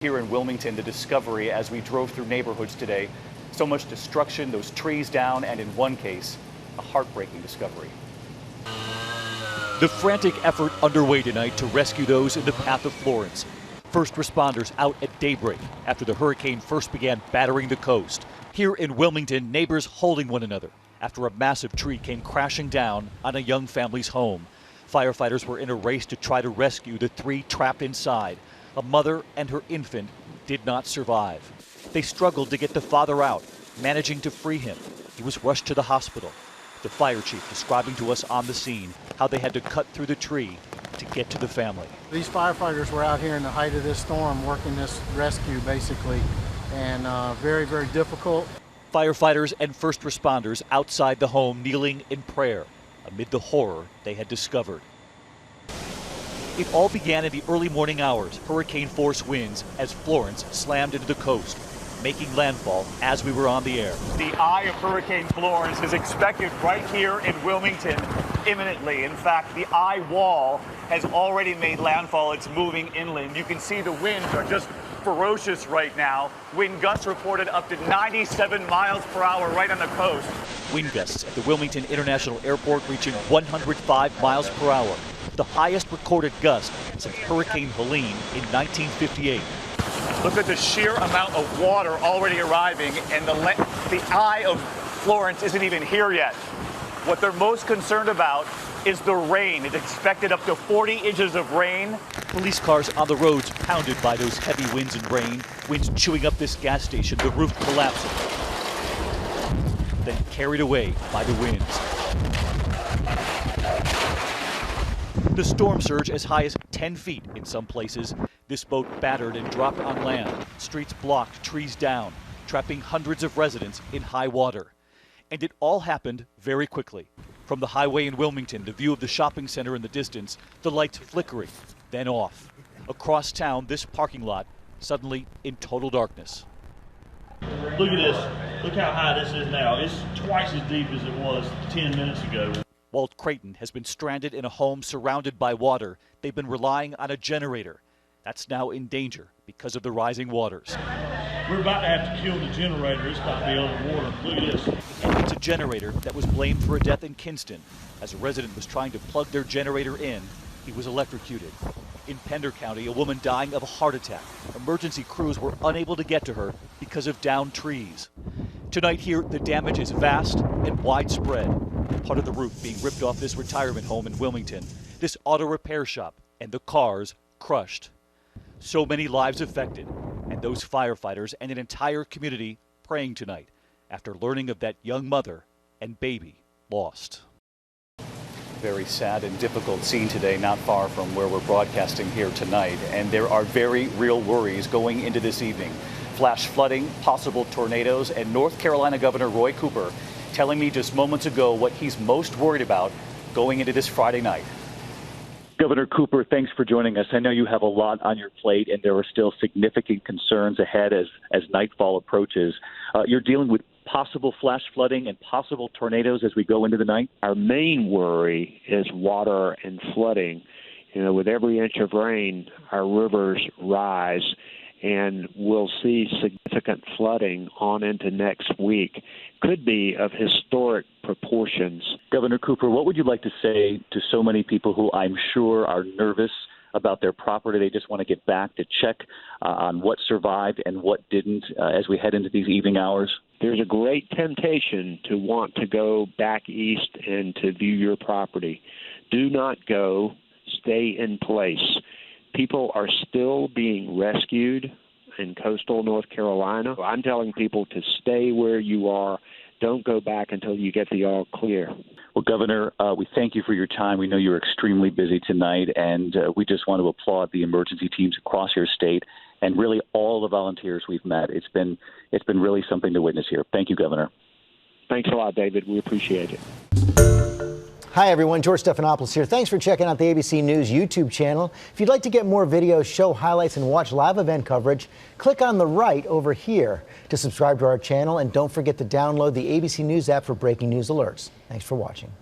Here in Wilmington, the discovery as we drove through neighborhoods today, so much destruction, those trees down, and in one case, a heartbreaking discovery. The frantic effort underway tonight to rescue those in the path of Florence. First responders out at daybreak after the hurricane first began battering the coast. Here in Wilmington, neighbors holding one another after a massive tree came crashing down on a young family's home. Firefighters were in a race to try to rescue the three trapped inside. A mother and her infant did not survive. They struggled to get the father out, managing to free him. He was rushed to the hospital. The fire chief describing to us on the scene how they had to cut through the tree to get to the family. These firefighters were out here in the height of this storm working this rescue basically, and very, very difficult. Firefighters and first responders outside the home kneeling in prayer amid the horror they had discovered. It all began in the early morning hours, hurricane force winds as Florence slammed into the coast, making landfall as we were on the air. The eye of Hurricane Florence is expected right here in Wilmington imminently. In fact, the eye wall has already made landfall. It's moving inland. You can see the winds are just ferocious right now. Wind gusts reported up to 97 miles per hour right on the coast. Wind gusts at the Wilmington International Airport reaching 105 miles per hour, the highest recorded gust since Hurricane Helene in 1958. Look at the sheer amount of water already arriving, and the eye of Florence isn't even here yet. What they're most concerned about is the rain. It's expected up to 40 inches of rain. Police cars on the roads pounded by those heavy winds and rain, winds chewing up this gas station, the roof collapsing, then carried away by the winds. The storm surge as high as 10 feet in some places. This boat battered and dropped on land, streets blocked, trees down, trapping hundreds of residents in high water. And it all happened very quickly. From the highway in Wilmington, the view of the shopping center in the distance, the lights flickering, then off. Across town, this parking lot suddenly in total darkness. Look at this. Look how high this is now. It's twice as deep as it was 10 minutes ago. Walt Creighton has been stranded in a home surrounded by water. They've been relying on a generator. That's now in danger because of the rising waters. We're about to have to kill the generator. It's about to be underwater. Look at this. And it's a generator that was blamed for a death in Kinston. As a resident was trying to plug their generator in, he was electrocuted. In Pender County, a woman dying of a heart attack. Emergency crews were unable to get to her because of downed trees. Tonight here, the damage is vast and widespread. Part of the roof being ripped off this retirement home in Wilmington, this auto repair shop, and the cars crushed. So many lives affected, and those firefighters and an entire community praying tonight after learning of that young mother and baby lost. Very sad and difficult scene today, not far from where we're broadcasting here tonight. And there are very real worries going into this evening. Flash flooding, possible tornadoes, and North Carolina Governor Roy Cooper telling me just moments ago what he's most worried about going into this Friday night. Governor Cooper, thanks for joining us. I know you have a lot on your plate, and there are still significant concerns ahead as nightfall approaches. You're dealing with possible flash flooding and possible tornadoes as we go into the night? Our main worry is water and flooding. You know, with every inch of rain, our rivers rise, and we'll see significant flooding on into next week. Could be of historic proportions. Governor Cooper, what would you like to say to so many people who I'm sure are nervous about their property? They just want to get back to check on what survived and what didn't as we head into these evening hours? There's a great temptation to want to go back east and to view your property. Do not go. Stay in place. People are still being rescued in coastal North Carolina. I'm telling people to stay where you are. Don't go back until you get the all clear. Well, Governor, we thank you for your time. We know you're extremely busy tonight, and we just want to applaud the emergency teams across your state and really all the volunteers we've met. It's been really something to witness here. Thank you, Governor. Thanks a lot, David. We appreciate it. Hi, everyone. George Stephanopoulos here. Thanks for checking out the ABC News YouTube channel. If you'd like to get more videos, show highlights, and watch live event coverage, click on the right over here to subscribe to our channel. And don't forget to download the ABC News app for breaking news alerts. Thanks for watching.